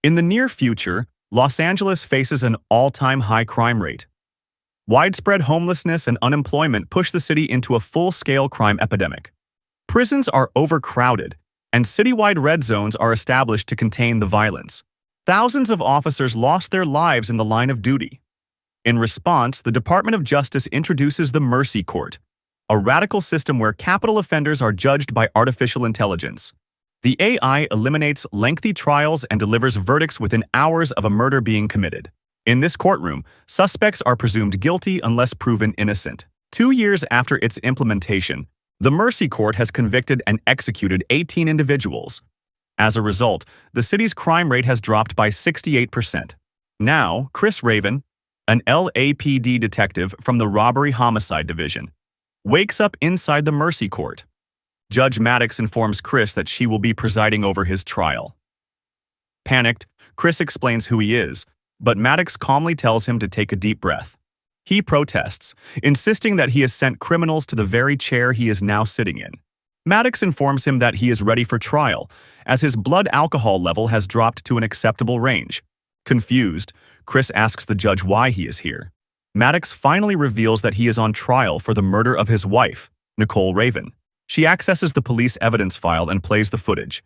In the near future, Los Angeles faces an all-time high crime rate. Widespread homelessness and unemployment push the city into a full-scale crime epidemic. Prisons are overcrowded, and citywide red zones are established to contain the violence. Thousands of officers lost their lives in the line of duty. In response, the Department of Justice introduces the Mercy Court, a radical system where capital offenders are judged by artificial intelligence. The AI eliminates lengthy trials and delivers verdicts within hours of a murder being committed. In this courtroom, suspects are presumed guilty unless proven innocent. 2 years after its implementation, the Mercy Court has convicted and executed 18 individuals. As a result, the city's crime rate has dropped by 68%. Now, Chris Raven, an LAPD detective from the Robbery Homicide Division, wakes up inside the Mercy Court. Judge Maddox informs Chris that she will be presiding over his trial. Panicked, Chris explains who he is, but Maddox calmly tells him to take a deep breath. He protests, insisting that he has sent criminals to the very chair he is now sitting in. Maddox informs him that he is ready for trial, as his blood alcohol level has dropped to an acceptable range. Confused, Chris asks the judge why he is here. Maddox finally reveals that he is on trial for the murder of his wife, Nicole Raven. She accesses the police evidence file and plays the footage.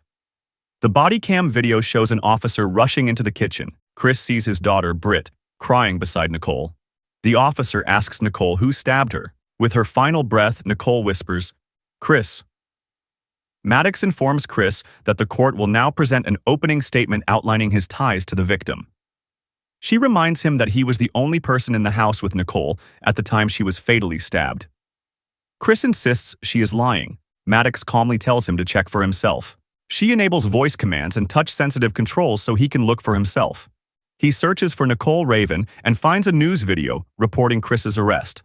The body cam video shows an officer rushing into the kitchen. Chris sees his daughter, Britt, crying beside Nicole. The officer asks Nicole who stabbed her. With her final breath, Nicole whispers, "Chris." Maddox informs Chris that the court will now present an opening statement outlining his ties to the victim. She reminds him that he was the only person in the house with Nicole at the time she was fatally stabbed. Chris insists she is lying. Maddox calmly tells him to check for himself. She enables voice commands and touch-sensitive controls so he can look for himself. He searches for Nicole Raven and finds a news video reporting Chris's arrest.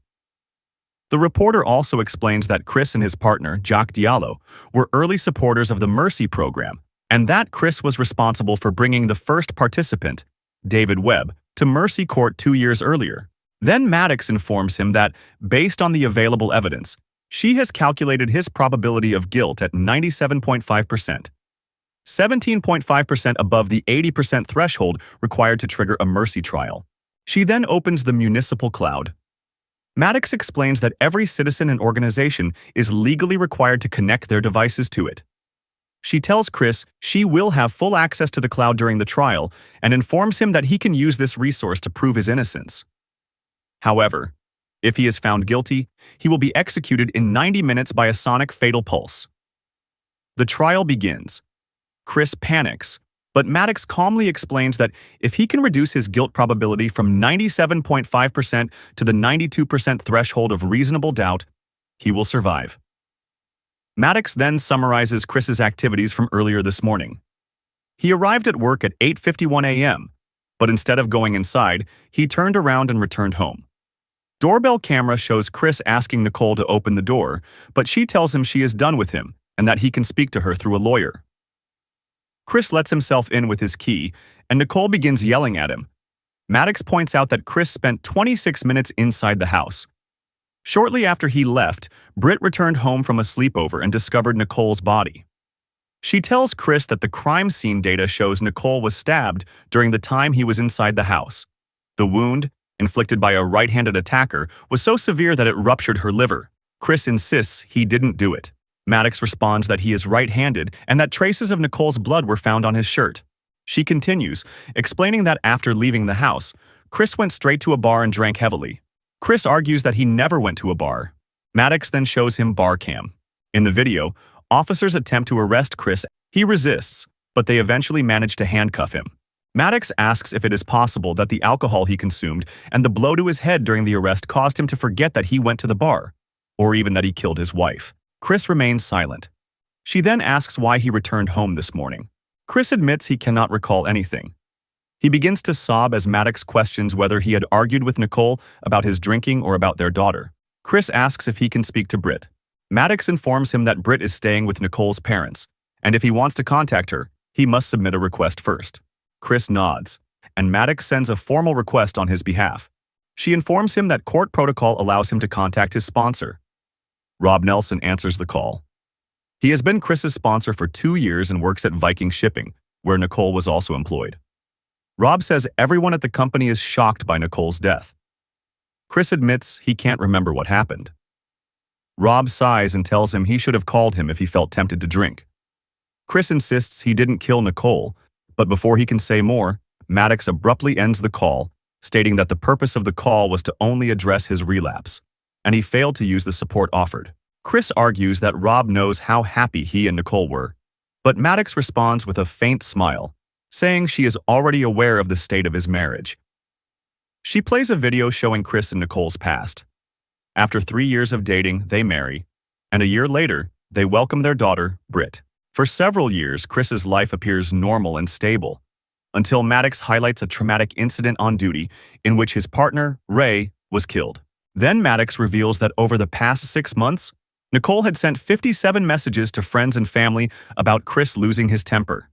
The reporter also explains that Chris and his partner, Jacques Diallo, were early supporters of the Mercy program, and that Chris was responsible for bringing the first participant, David Webb, to Mercy Court 2 years earlier. Then Maddox informs him that, based on the available evidence, she has calculated his probability of guilt at 97.5%, 17.5% above the 80% threshold required to trigger a Mercy trial. She then opens the municipal cloud. Maddox explains that every citizen and organization is legally required to connect their devices to it. She tells Chris she will have full access to the cloud during the trial and informs him that he can use this resource to prove his innocence. However, if he is found guilty, he will be executed in 90 minutes by a sonic fatal pulse. The trial begins. Chris panics, but Maddox calmly explains that if he can reduce his guilt probability from 97.5% to the 92% threshold of reasonable doubt, he will survive. Maddox then summarizes Chris's activities from earlier this morning. He arrived at work at 8:51 a.m., but instead of going inside, he turned around and returned home. Doorbell camera shows Chris asking Nicole to open the door, but she tells him she is done with him and that he can speak to her through a lawyer. Chris lets himself in with his key, and Nicole begins yelling at him. Maddox points out that Chris spent 26 minutes inside the house. Shortly after he left, Britt returned home from a sleepover and discovered Nicole's body. She tells Chris that the crime scene data shows Nicole was stabbed during the time he was inside the house. The wound, inflicted by a right-handed attacker, was so severe that it ruptured her liver. Chris insists he didn't do it. Maddox responds that he is right-handed and that traces of Nicole's blood were found on his shirt. She continues, explaining that after leaving the house, Chris went straight to a bar and drank heavily. Chris argues that he never went to a bar. Maddox then shows him bar cam. In the video, officers attempt to arrest Chris. He resists, but they eventually manage to handcuff him. Maddox asks if it is possible that the alcohol he consumed and the blow to his head during the arrest caused him to forget that he went to the bar, or even that he killed his wife. Chris remains silent. She then asks why he returned home this morning. Chris admits he cannot recall anything. He begins to sob as Maddox questions whether he had argued with Nicole about his drinking or about their daughter. Chris asks if he can speak to Britt. Maddox informs him that Britt is staying with Nicole's parents, and if he wants to contact her, he must submit a request first. Chris nods, and Maddox sends a formal request on his behalf. She informs him that court protocol allows him to contact his sponsor. Rob Nelson answers the call. He has been Chris's sponsor for 2 years and works at Viking Shipping, where Nicole was also employed. Rob says everyone at the company is shocked by Nicole's death. Chris admits he can't remember what happened. Rob sighs and tells him he should have called him if he felt tempted to drink. Chris insists he didn't kill Nicole, but before he can say more, Maddox abruptly ends the call, stating that the purpose of the call was to only address his relapse, and he failed to use the support offered. Chris argues that Rob knows how happy he and Nicole were, but Maddox responds with a faint smile, saying she is already aware of the state of his marriage. She plays a video showing Chris and Nicole's past. After 3 years of dating, they marry, and a year later, they welcome their daughter, Britt. For several years, Chris's life appears normal and stable, until Maddox highlights a traumatic incident on duty in which his partner, Ray, was killed. Then Maddox reveals that over the past 6 months, Nicole had sent 57 messages to friends and family about Chris losing his temper.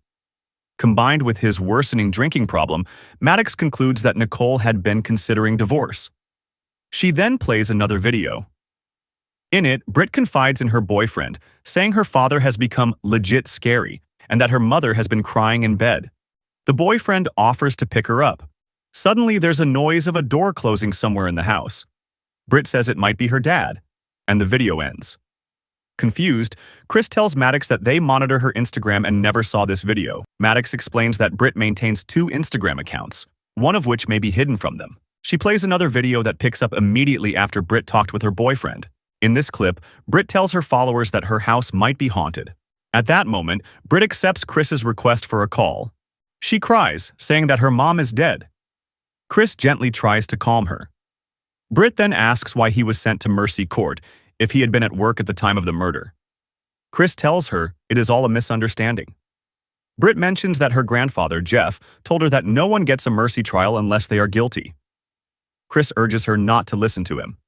Combined with his worsening drinking problem, Maddox concludes that Nicole had been considering divorce. She then plays another video. In it, Britt confides in her boyfriend, saying her father has become legit scary and that her mother has been crying in bed. The boyfriend offers to pick her up. Suddenly, there's a noise of a door closing somewhere in the house. Britt says it might be her dad, and the video ends. Confused, Chris tells Maddox that they monitor her Instagram and never saw this video. Maddox explains that Britt maintains 2 Instagram accounts, one of which may be hidden from them. She plays another video that picks up immediately after Britt talked with her boyfriend. In this clip, Britt tells her followers that her house might be haunted. At that moment, Britt accepts Chris's request for a call. She cries, saying that her mom is dead. Chris gently tries to calm her. Britt then asks why he was sent to Mercy Court if he had been at work at the time of the murder. Chris tells her it is all a misunderstanding. Britt mentions that her grandfather, Jeff, told her that no one gets a mercy trial unless they are guilty. Chris urges her not to listen to him.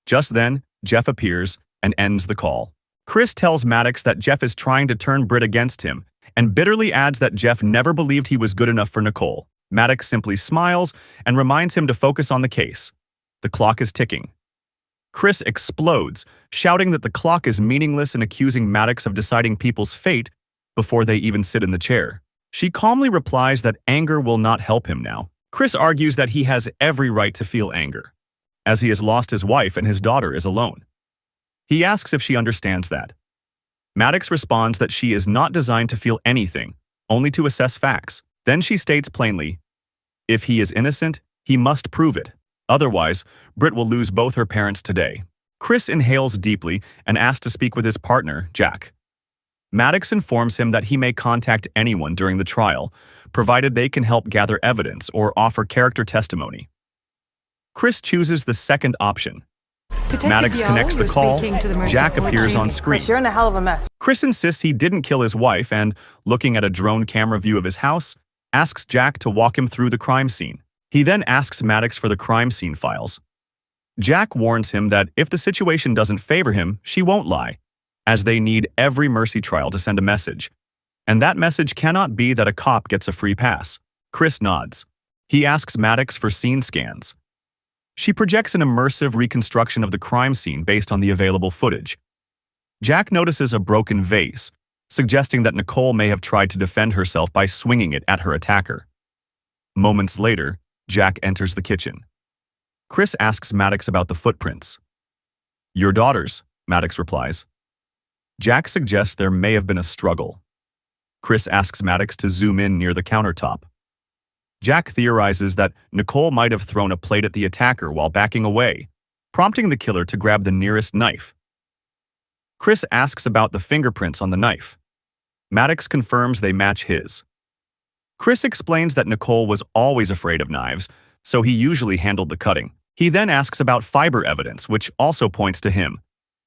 Just then, Jeff appears and ends the call. Chris tells Maddox that Jeff is trying to turn Britt against him and bitterly adds that Jeff never believed he was good enough for Nicole. Maddox simply smiles and reminds him to focus on the case. The clock is ticking. Chris explodes, shouting that the clock is meaningless and accusing Maddox of deciding people's fate before they even sit in the chair. She calmly replies that anger will not help him now. Chris argues that he has every right to feel anger, as he has lost his wife and his daughter is alone. He asks if she understands that. Maddox responds that she is not designed to feel anything, only to assess facts. Then she states plainly, if he is innocent, he must prove it. Otherwise, Britt will lose both her parents today. Chris inhales deeply and asks to speak with his partner, Jack. Maddox informs him that he may contact anyone during the trial, provided they can help gather evidence or offer character testimony. Chris chooses the second option. Maddox connects the call. Jack appears on screen. Chris, you're in a hell of a mess. Chris insists he didn't kill his wife and, looking at a drone camera view of his house, asks Jack to walk him through the crime scene. He then asks Maddox for the crime scene files. Jack warns him that if the situation doesn't favor him, she won't lie, as they need every mercy trial to send a message. And that message cannot be that a cop gets a free pass. Chris nods. He asks Maddox for scene scans. She projects an immersive reconstruction of the crime scene based on the available footage. Jack notices a broken vase, suggesting that Nicole may have tried to defend herself by swinging it at her attacker. Moments later, Jack enters the kitchen. Chris asks Maddox about the footprints. Your daughter's, Maddox replies. Jack suggests there may have been a struggle. Chris asks Maddox to zoom in near the countertop. Jack theorizes that Nicole might have thrown a plate at the attacker while backing away, prompting the killer to grab the nearest knife. Chris asks about the fingerprints on the knife. Maddox confirms they match his. Chris explains that Nicole was always afraid of knives, so he usually handled the cutting. He then asks about fiber evidence, which also points to him.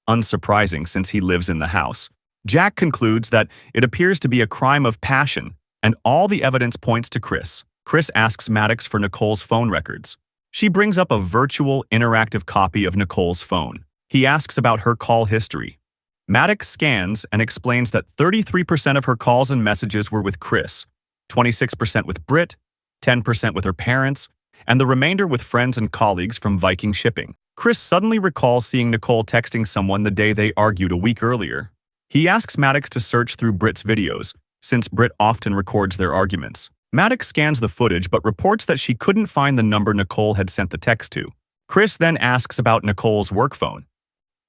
Unsurprising since he lives in the house. Jack concludes that it appears to be a crime of passion, and all the evidence points to Chris. Chris asks Maddox for Nicole's phone records. She brings up a virtual, interactive copy of Nicole's phone. He asks about her call history. Maddox scans and explains that 33% of her calls and messages were with Chris, 26% with Britt, 10% with her parents, and the remainder with friends and colleagues from Viking Shipping. Chris suddenly recalls seeing Nicole texting someone the day they argued a week earlier. He asks Maddox to search through Britt's videos, since Britt often records their arguments. Maddox scans the footage but reports that she couldn't find the number Nicole had sent the text to. Chris then asks about Nicole's work phone.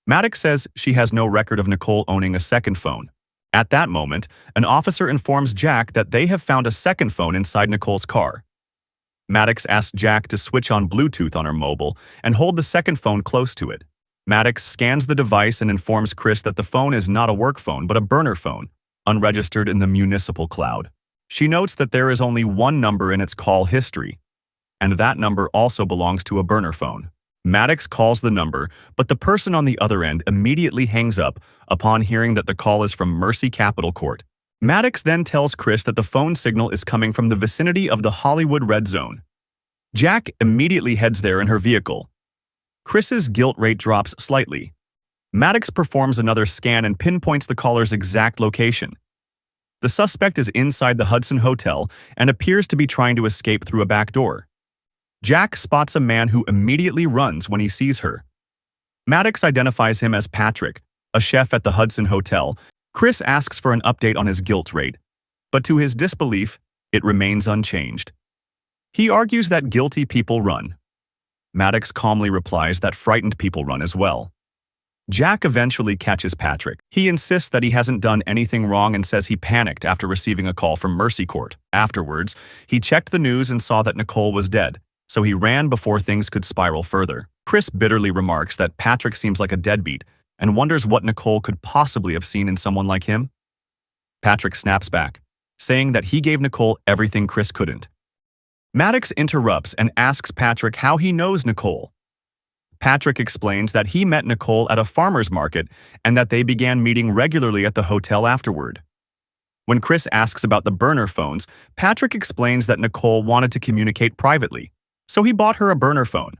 Maddox says she has no record of Nicole owning a second phone. At that moment, an officer informs Jack that they have found a second phone inside Nicole's car. Maddox asks Jack to switch on Bluetooth on her mobile and hold the second phone close to it. Maddox scans the device and informs Chris that the phone is not a work phone but a burner phone, unregistered in the municipal cloud. She notes that there is only one number in its call history, and that number also belongs to a burner phone. Maddox calls the number, but the person on the other end immediately hangs up upon hearing that the call is from Mercy Capital Court. Maddox then tells Chris that the phone signal is coming from the vicinity of the Hollywood Red Zone. Jack immediately heads there in her vehicle. Chris's guilt rate drops slightly. Maddox performs another scan and pinpoints the caller's exact location. The suspect is inside the Hudson Hotel and appears to be trying to escape through a back door. Jack spots a man who immediately runs when he sees her. Maddox identifies him as Patrick, a chef at the Hudson Hotel. Chris asks for an update on his guilt rate, but to his disbelief, it remains unchanged. He argues that guilty people run. Maddox calmly replies that frightened people run as well. Jack eventually catches Patrick. He insists that he hasn't done anything wrong and says he panicked after receiving a call from Mercy Court. Afterwards, he checked the news and saw that Nicole was dead, so he ran before things could spiral further. Chris bitterly remarks that Patrick seems like a deadbeat and wonders what Nicole could possibly have seen in someone like him. Patrick snaps back, saying that he gave Nicole everything Chris couldn't. Maddox interrupts and asks Patrick how he knows Nicole. Patrick explains that he met Nicole at a farmer's market and that they began meeting regularly at the hotel afterward. When Chris asks about the burner phones, Patrick explains that Nicole wanted to communicate privately, so he bought her a burner phone.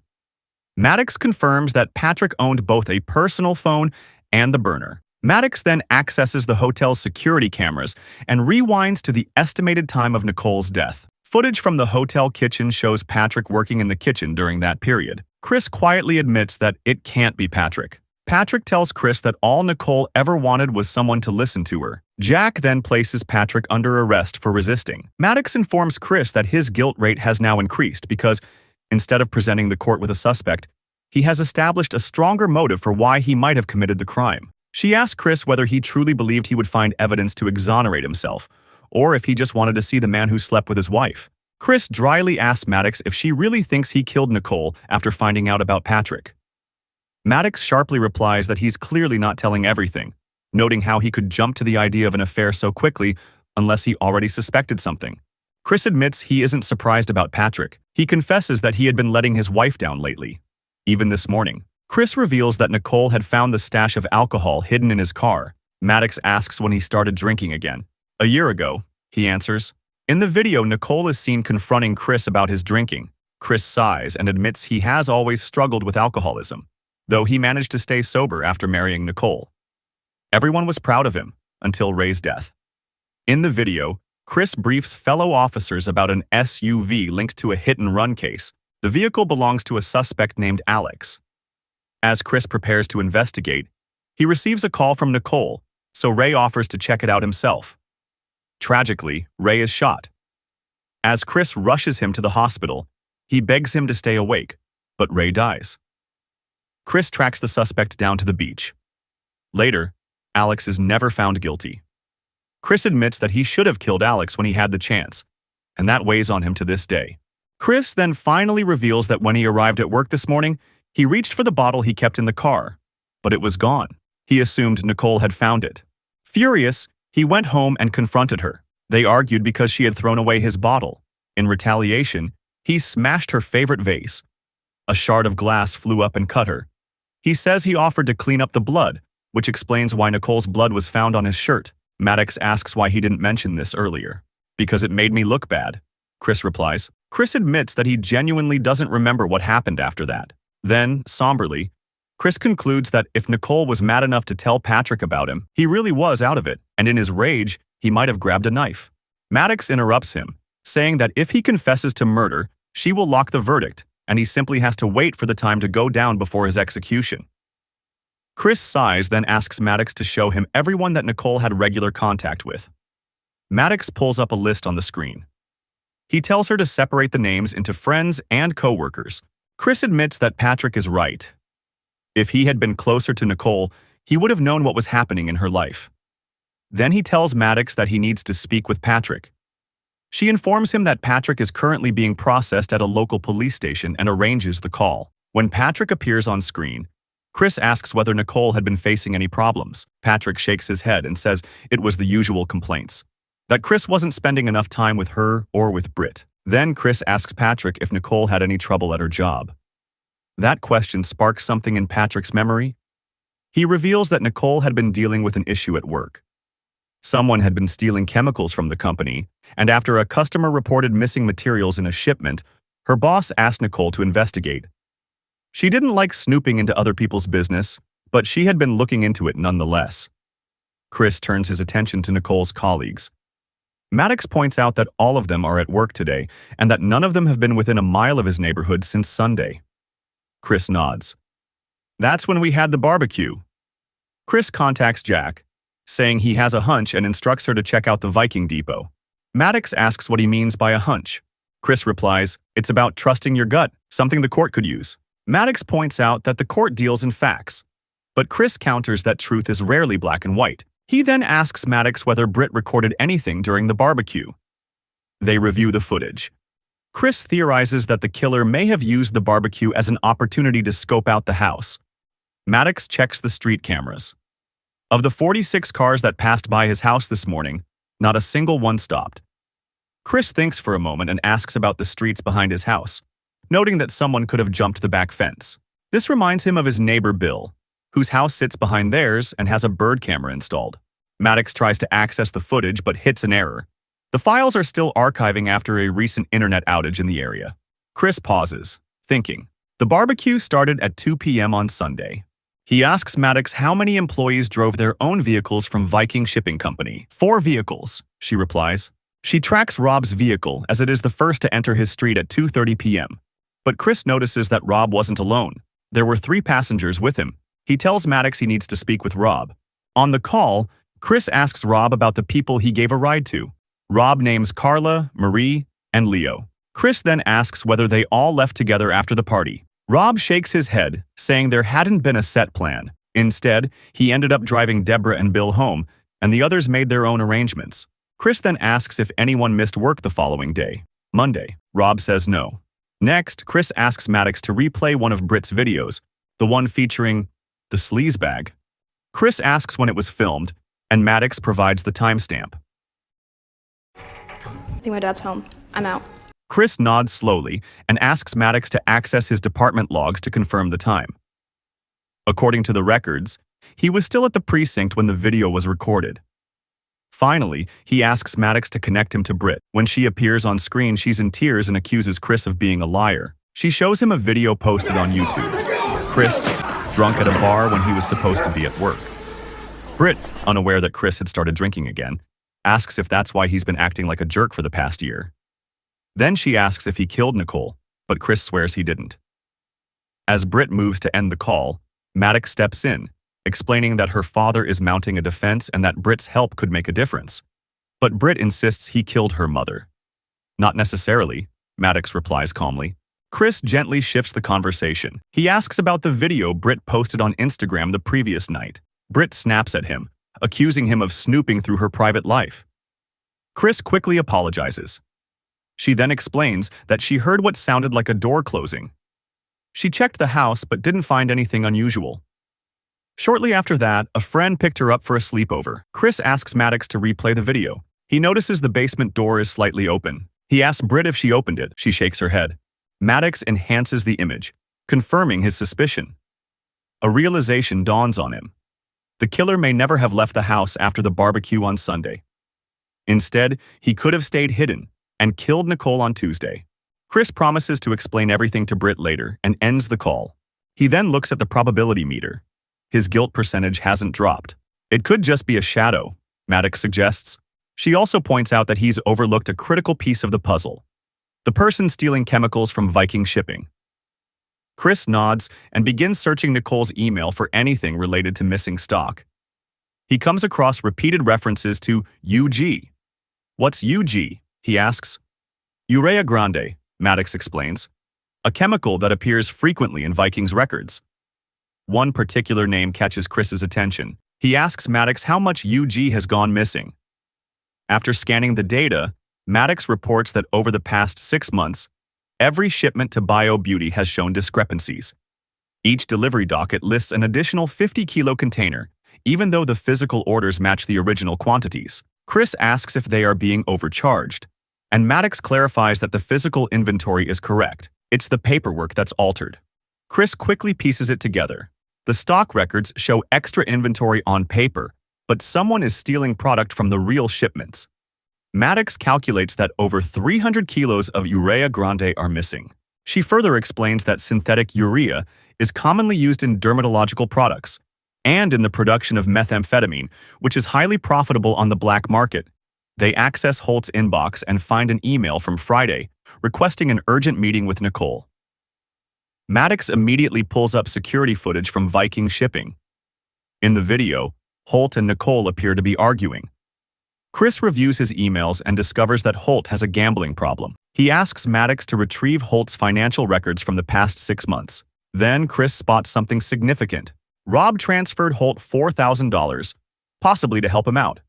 Maddox confirms that Patrick owned both a personal phone and the burner. Maddox then accesses the hotel's security cameras and rewinds to the estimated time of Nicole's death. Footage from the hotel kitchen shows Patrick working in the kitchen during that period. Chris quietly admits that it can't be Patrick. Patrick tells Chris that all Nicole ever wanted was someone to listen to her. Jack then places Patrick under arrest for resisting. Maddox informs Chris that his guilt rate has now increased because, instead of presenting the court with a suspect, he has established a stronger motive for why he might have committed the crime. She asks Chris whether he truly believed he would find evidence to exonerate himself, or if he just wanted to see the man who slept with his wife. Chris dryly asks Maddox if she really thinks he killed Nicole after finding out about Patrick. Maddox sharply replies that he's clearly not telling everything, noting how he could jump to the idea of an affair so quickly unless he already suspected something. Chris admits he isn't surprised about Patrick. He confesses that he had been letting his wife down lately, even this morning. Chris reveals that Nicole had found the stash of alcohol hidden in his car. Maddox asks when he started drinking again. "A year ago," he answers. In the video, Nicole is seen confronting Chris about his drinking. Chris sighs and admits he has always struggled with alcoholism, though he managed to stay sober after marrying Nicole. Everyone was proud of him, until Ray's death. In the video, Chris briefs fellow officers about an SUV linked to a hit-and-run case. The vehicle belongs to a suspect named Alex. As Chris prepares to investigate, he receives a call from Nicole, so Ray offers to check it out himself. Tragically, Ray is shot. As Chris rushes him to the hospital, he begs him to stay awake, but Ray dies. Chris tracks the suspect down to the beach. Later, Alex is never found guilty. Chris admits that he should have killed Alex when he had the chance, and that weighs on him to this day. Chris then finally reveals that when he arrived at work this morning, he reached for the bottle he kept in the car, but it was gone. He assumed Nicole had found it. Furious, he went home and confronted her. They argued because she had thrown away his bottle. In retaliation, he smashed her favorite vase. A shard of glass flew up and cut her. He says he offered to clean up the blood, which explains why Nicole's blood was found on his shirt. Maddox asks why he didn't mention this earlier. "Because it made me look bad," Chris replies. Chris admits that he genuinely doesn't remember what happened after that. Then, somberly, Chris concludes that if Nicole was mad enough to tell Patrick about him, he really was out of it, and in his rage, he might have grabbed a knife. Maddox interrupts him, saying that if he confesses to murder, she will lock the verdict, and he simply has to wait for the time to go down before his execution. Chris sighs, then asks Maddox to show him everyone that Nicole had regular contact with. Maddox pulls up a list on the screen. He tells her to separate the names into friends and co-workers. Chris admits that Patrick is right. If he had been closer to Nicole, he would have known what was happening in her life. Then he tells Maddox that he needs to speak with Patrick. She informs him that Patrick is currently being processed at a local police station and arranges the call. When Patrick appears on screen, Chris asks whether Nicole had been facing any problems. Patrick shakes his head and says it was the usual complaints, that Chris wasn't spending enough time with her or with Britt. Then Chris asks Patrick if Nicole had any trouble at her job. That question sparks something in Patrick's memory. He reveals that Nicole had been dealing with an issue at work. Someone had been stealing chemicals from the company, and after a customer reported missing materials in a shipment, her boss asked Nicole to investigate. She didn't like snooping into other people's business, but she had been looking into it nonetheless. Chris turns his attention to Nicole's colleagues. Maddox points out that all of them are at work today and that none of them have been within a mile of his neighborhood since Sunday. Chris nods. That's when we had the barbecue. Chris contacts Jack, saying he has a hunch and instructs her to check out the Viking depot. Maddox asks what he means by a hunch. Chris replies, it's about trusting your gut, something the court could use. Maddox points out that the court deals in facts, but Chris counters that truth is rarely black and white. He then asks Maddox whether Britt recorded anything during the barbecue. They review the footage. Chris theorizes that the killer may have used the barbecue as an opportunity to scope out the house. Maddox checks the street cameras. Of the 46 cars that passed by his house this morning, not a single one stopped. Chris thinks for a moment and asks about the streets behind his house, noting that someone could have jumped the back fence. This reminds him of his neighbor Bill, whose house sits behind theirs and has a bird camera installed. Maddox tries to access the footage but hits an error. The files are still archiving after a recent internet outage in the area. Chris pauses, thinking. The barbecue started at 2 p.m. on Sunday. He asks Maddox how many employees drove their own vehicles from Viking Shipping Company. 4 vehicles, she replies. She tracks Rob's vehicle as it is the first to enter his street at 2:30 p.m. But Chris notices that Rob wasn't alone. There were 3 passengers with him. He tells Maddox he needs to speak with Rob. On the call, Chris asks Rob about the people he gave a ride to. Rob names Carla, Marie, and Leo. Chris then asks whether they all left together after the party. Rob shakes his head, saying there hadn't been a set plan. Instead, he ended up driving Deborah and Bill home, and the others made their own arrangements. Chris then asks if anyone missed work the following day, Monday. Rob says no. Next, Chris asks Maddox to replay one of Britt's videos, the one featuring the sleaze bag. Chris asks when it was filmed, and Maddox provides the timestamp. I think my dad's home. I'm out. Chris nods slowly and asks Maddox to access his department logs to confirm the time. According to the records, he was still at the precinct when the video was recorded. Finally, he asks Maddox to connect him to Britt. When she appears on screen, she's in tears and accuses Chris of being a liar. She shows him a video posted on YouTube. Chris, drunk at a bar when he was supposed to be at work. Britt, unaware that Chris had started drinking again, asks if that's why he's been acting like a jerk for the past year. Then she asks if he killed Nicole, but Chris swears he didn't. As Britt moves to end the call, Maddox steps in, explaining that her father is mounting a defense and that Britt's help could make a difference. But Britt insists he killed her mother. Not necessarily, Maddox replies calmly. Chris gently shifts the conversation. He asks about the video Britt posted on Instagram the previous night. Britt snaps at him, accusing him of snooping through her private life. Chris quickly apologizes. She then explains that she heard what sounded like a door closing. She checked the house but didn't find anything unusual. Shortly after that, a friend picked her up for a sleepover. Chris asks Maddox to replay the video. He notices the basement door is slightly open. He asks Britt if she opened it. She shakes her head. Maddox enhances the image, confirming his suspicion. A realization dawns on him. The killer may never have left the house after the barbecue on Sunday. Instead, he could have stayed hidden and killed Nicole on Tuesday. Chris promises to explain everything to Britt later and ends the call. He then looks at the probability meter. His guilt percentage hasn't dropped. It could just be a shadow, Maddox suggests. She also points out that he's overlooked a critical piece of the puzzle. The person stealing chemicals from Viking Shipping. Chris nods and begins searching Nicole's email for anything related to missing stock. He comes across repeated references to UG. What's UG? He asks. Urea grande, Maddox explains, a chemical that appears frequently in Vikings records. One particular name catches Chris's attention. He asks Maddox how much UG has gone missing. After scanning the data, Maddox reports that over the past 6 months, every shipment to Bio Beauty has shown discrepancies. Each delivery docket lists an additional 50-kilo container, even though the physical orders match the original quantities. Chris asks if they are being overcharged, and Maddox clarifies that the physical inventory is correct. It's the paperwork that's altered. Chris quickly pieces it together. The stock records show extra inventory on paper, but someone is stealing product from the real shipments. Maddox calculates that over 300 kilos of urea grande are missing. She further explains that synthetic urea is commonly used in dermatological products and in the production of methamphetamine, which is highly profitable on the black market. They access Holt's inbox and find an email from Friday requesting an urgent meeting with Nicole. Maddox immediately pulls up security footage from Viking Shipping. In the video, Holt and Nicole appear to be arguing. Chris reviews his emails and discovers that Holt has a gambling problem. He asks Maddox to retrieve Holt's financial records from the past 6 months. Then Chris spots something significant. Rob transferred Holt $4,000, possibly to help him out.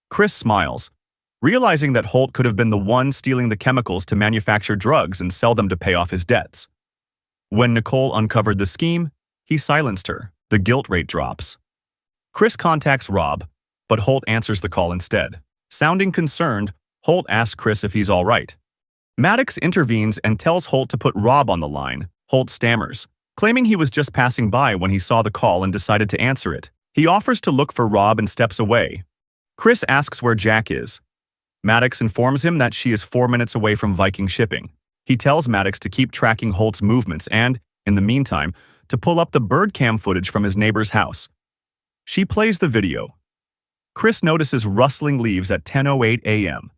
Chris smiles, realizing that Holt could have been the one stealing the chemicals to manufacture drugs and sell them to pay off his debts. When Nicole uncovered the scheme, he silenced her. The guilt rate drops. Chris contacts Rob, but Holt answers the call instead. Sounding concerned, Holt asks Chris if he's all right. Maddox intervenes and tells Holt to put Rob on the line. Holt stammers, claiming he was just passing by when he saw the call and decided to answer it. He offers to look for Rob and steps away. Chris asks where Jack is. Maddox informs him that she is 4 minutes away from Viking Shipping. He tells Maddox to keep tracking Holt's movements and, in the meantime, to pull up the bird cam footage from his neighbor's house. She plays the video. Chris notices rustling leaves at 10:08 a.m.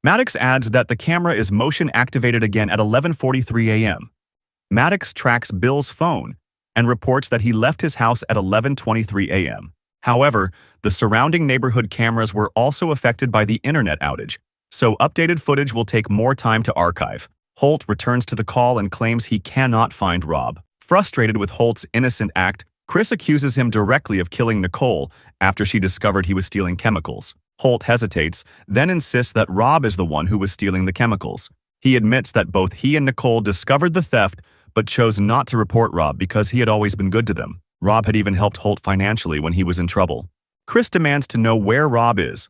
Maddox adds that the camera is motion activated again at 11:43 a.m. Maddox tracks Bill's phone and reports that he left his house at 11:23 a.m. However, the surrounding neighborhood cameras were also affected by the internet outage, so updated footage will take more time to archive. Holt returns to the call and claims he cannot find Rob. Frustrated with Holt's innocent act, Chris accuses him directly of killing Nicole after she discovered he was stealing chemicals. Holt hesitates, then insists that Rob is the one who was stealing the chemicals. He admits that both he and Nicole discovered the theft, but chose not to report Rob because he had always been good to them. Rob had even helped Holt financially when he was in trouble. Chris demands to know where Rob is.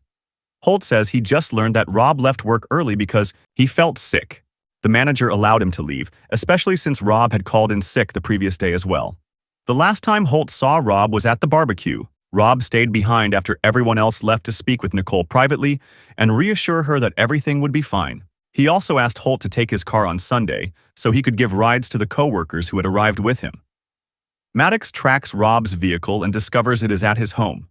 Holt says he just learned that Rob left work early because he felt sick. The manager allowed him to leave, especially since Rob had called in sick the previous day as well. The last time Holt saw Rob was at the barbecue. Rob stayed behind after everyone else left to speak with Nicole privately and reassure her that everything would be fine. He also asked Holt to take his car on Sunday so he could give rides to the co-workers who had arrived with him. Maddox tracks Rob's vehicle and discovers it is at his home.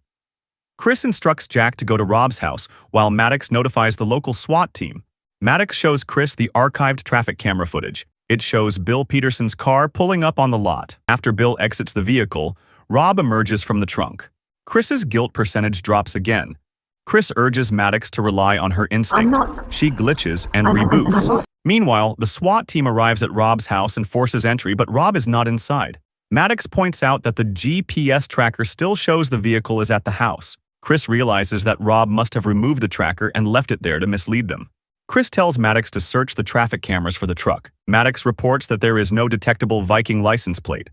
Chris instructs Jack to go to Rob's house while Maddox notifies the local SWAT team. Maddox shows Chris the archived traffic camera footage. It shows Bill Peterson's car pulling up on the lot. After Bill exits the vehicle, Rob emerges from the trunk. Chris's guilt percentage drops again. Chris urges Maddox to rely on her instinct. She glitches and reboots. Meanwhile, the SWAT team arrives at Rob's house and forces entry, but Rob is not inside. Maddox points out that the GPS tracker still shows the vehicle is at the house. Chris realizes that Rob must have removed the tracker and left it there to mislead them. Chris tells Maddox to search the traffic cameras for the truck. Maddox reports that there is no detectable Viking license plate.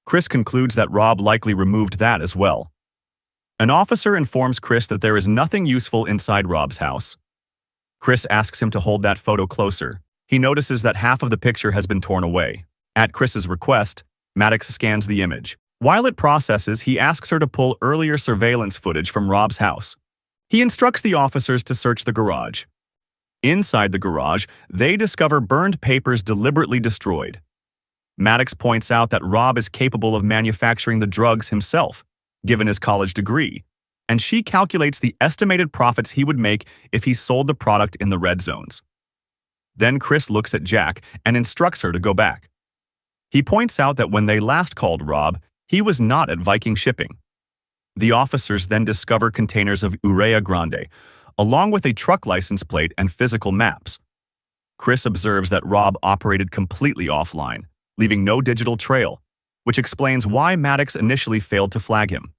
Chris concludes that Rob likely removed that as well. An officer informs Chris that there is nothing useful inside Rob's house. Chris asks him to hold that photo closer. He notices that half of the picture has been torn away. At Chris's request, Maddox scans the image. While it processes, he asks her to pull earlier surveillance footage from Rob's house. He instructs the officers to search the garage. Inside the garage, they discover burned papers deliberately destroyed. Maddox points out that Rob is capable of manufacturing the drugs himself, given his college degree, and she calculates the estimated profits he would make if he sold the product in the red zones. Then Chris looks at Jack and instructs her to go back. He points out that when they last called Rob, he was not at Viking Shipping. The officers then discover containers of urea grande, along with a truck license plate and physical maps. Chris observes that Rob operated completely offline, leaving no digital trail, which explains why Maddox initially failed to flag him.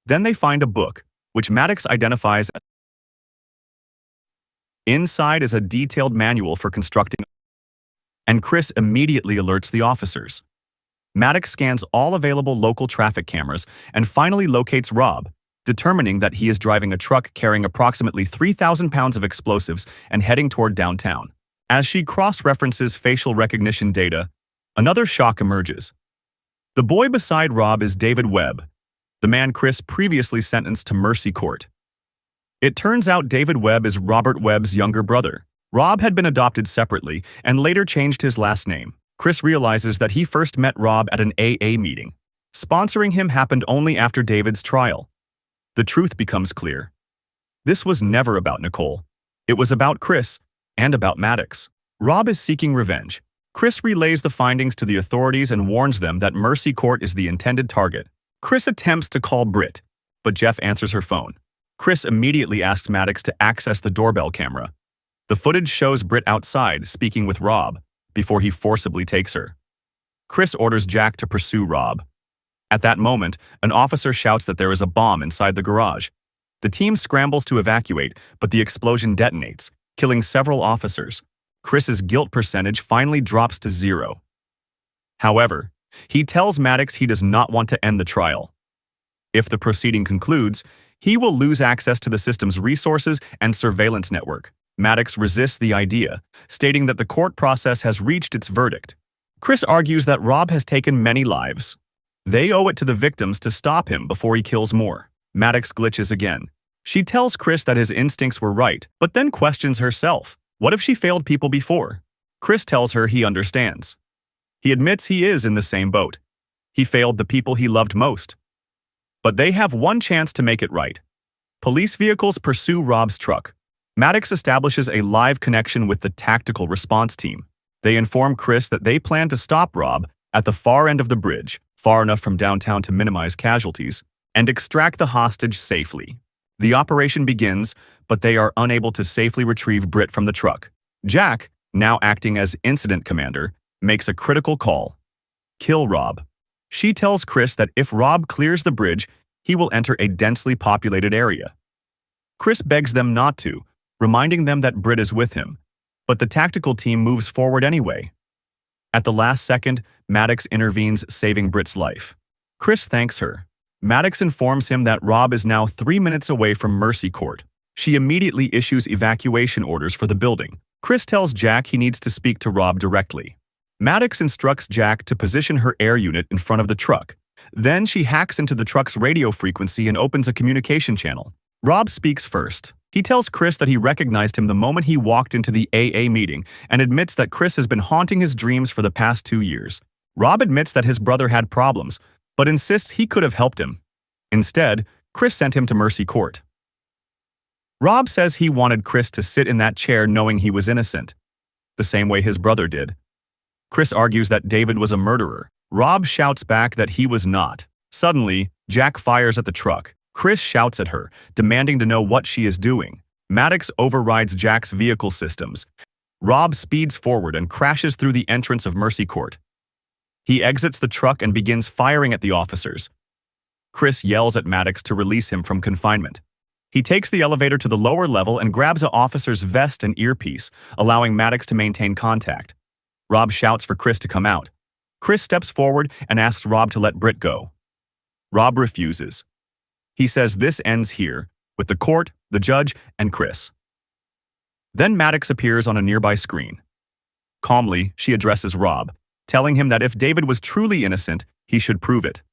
Then they find a book, which Maddox identifies as. Inside is a detailed manual for constructing, and Chris immediately alerts the officers. Maddox scans all available local traffic cameras and finally locates Rob, determining that he is driving a truck carrying approximately 3,000 pounds of explosives and heading toward downtown. As she cross-references facial recognition data, another shock emerges. The boy beside Rob is David Webb, the man Chris previously sentenced to Mercy Court. It turns out David Webb is Robert Webb's younger brother. Rob had been adopted separately and later changed his last name. Chris realizes that he first met Rob at an AA meeting. Sponsoring him happened only after David's trial. The truth becomes clear. This was never about Nicole. It was about Chris and about Maddox. Rob is seeking revenge. Chris relays the findings to the authorities and warns them that Mercy Court is the intended target. Chris attempts to call Britt, but Jeff answers her phone. Chris immediately asks Maddox to access the doorbell camera. The footage shows Britt outside speaking with Rob before he forcibly takes her. Chris orders Jack to pursue Rob. At that moment, an officer shouts that there is a bomb inside the garage. The team scrambles to evacuate, but the explosion detonates, killing several officers. Chris's guilt percentage finally drops to 0. However, he tells Maddox he does not want to end the trial. If the proceeding concludes, he will lose access to the system's resources and surveillance network. Maddox resists the idea, stating that the court process has reached its verdict. Chris argues that Rob has taken many lives. They owe it to the victims to stop him before he kills more. Maddox glitches again. She tells Chris that his instincts were right, but then questions herself. What if she failed people before? Chris tells her he understands. He admits he is in the same boat. He failed the people he loved most. But they have one chance to make it right. Police vehicles pursue Rob's truck. Maddox establishes a live connection with the tactical response team. They inform Chris that they plan to stop Rob at the far end of the bridge, far enough from downtown to minimize casualties, and extract the hostage safely. The operation begins, but they are unable to safely retrieve Britt from the truck. Jack, now acting as incident commander, makes a critical call. Kill Rob. She tells Chris that if Rob clears the bridge, he will enter a densely populated area. Chris begs them not to, reminding them that Britt is with him, but the tactical team moves forward anyway. At the last second, Maddox intervenes, saving Britt's life. Chris thanks her. Maddox informs him that Rob is now 3 minutes away from Mercy Court. She immediately issues evacuation orders for the building. Chris tells Jack he needs to speak to Rob directly. Maddox instructs Jack to position her air unit in front of the truck. Then she hacks into the truck's radio frequency and opens a communication channel. Rob speaks first. He tells Chris that he recognized him the moment he walked into the AA meeting and admits that Chris has been haunting his dreams for the past 2 years. Rob admits that his brother had problems, but insists he could have helped him. Instead, Chris sent him to Mercy Court. Rob says he wanted Chris to sit in that chair knowing he was innocent, the same way his brother did. Chris argues that David was a murderer. Rob shouts back that he was not. Suddenly, Jack fires at the truck. Chris shouts at her, demanding to know what she is doing. Maddox overrides Jack's vehicle systems. Rob speeds forward and crashes through the entrance of Mercy Court. He exits the truck and begins firing at the officers. Chris yells at Maddox to release him from confinement. He takes the elevator to the lower level and grabs an officer's vest and earpiece, allowing Maddox to maintain contact. Rob shouts for Chris to come out. Chris steps forward and asks Rob to let Britt go. Rob refuses. He says this ends here, with the court, the judge, and Chris. Then Maddox appears on a nearby screen. Calmly, she addresses Rob, telling him that if David was truly innocent, he should prove it.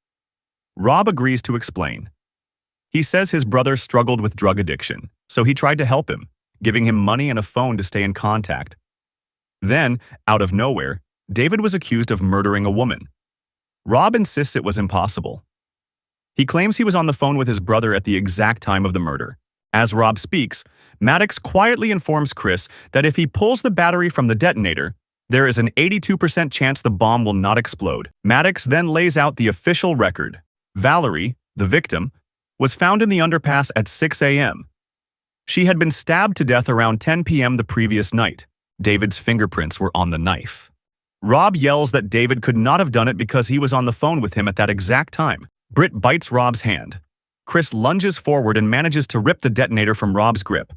Rob agrees to explain. He says his brother struggled with drug addiction, so he tried to help him, giving him money and a phone to stay in contact. Then, out of nowhere, David was accused of murdering a woman. Rob insists it was impossible. He claims he was on the phone with his brother at the exact time of the murder. As Rob speaks, Maddox quietly informs Chris that if he pulls the battery from the detonator, there is an 82% chance the bomb will not explode. Maddox then lays out the official record. Valerie, the victim, was found in the underpass at 6 a.m. She had been stabbed to death around 10 p.m. the previous night. David's fingerprints were on the knife. Rob yells that David could not have done it because he was on the phone with him at that exact time. Britt bites Rob's hand. Chris lunges forward and manages to rip the detonator from Rob's grip.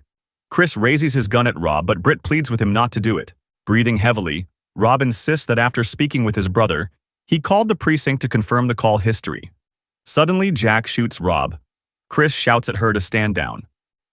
Chris raises his gun at Rob, but Britt pleads with him not to do it. Breathing heavily, Rob insists that after speaking with his brother, he called the precinct to confirm the call history. Suddenly, Jack shoots Rob. Chris shouts at her to stand down.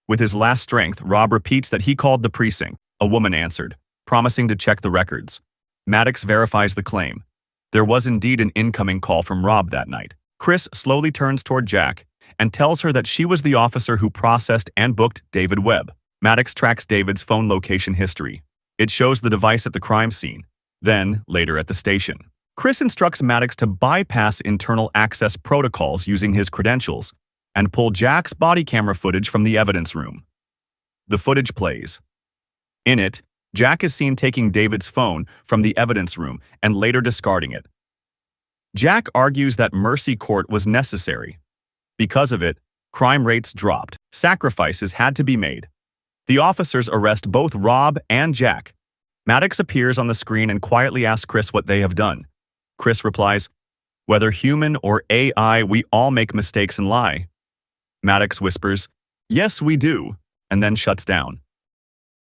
With his last strength, Rob repeats that he called the precinct. A woman answered, promising to check the records. Maddox verifies the claim. There was indeed an incoming call from Rob that night. Chris slowly turns toward Jack and tells her that she was the officer who processed and booked David Webb. Maddox tracks David's phone location history. It shows the device at the crime scene, then later at the station. Chris instructs Maddox to bypass internal access protocols using his credentials and pull Jack's body camera footage from the evidence room. The footage plays. In it, Jack is seen taking David's phone from the evidence room and later discarding it. Jack argues that mercy court was necessary. Because of it, crime rates dropped. Sacrifices had to be made. The officers arrest both Rob and Jack. Maddox appears on the screen and quietly asks Chris what they have done. Chris replies, "Whether human or AI, we all make mistakes and lie." Maddox whispers, "Yes, we do," and then shuts down.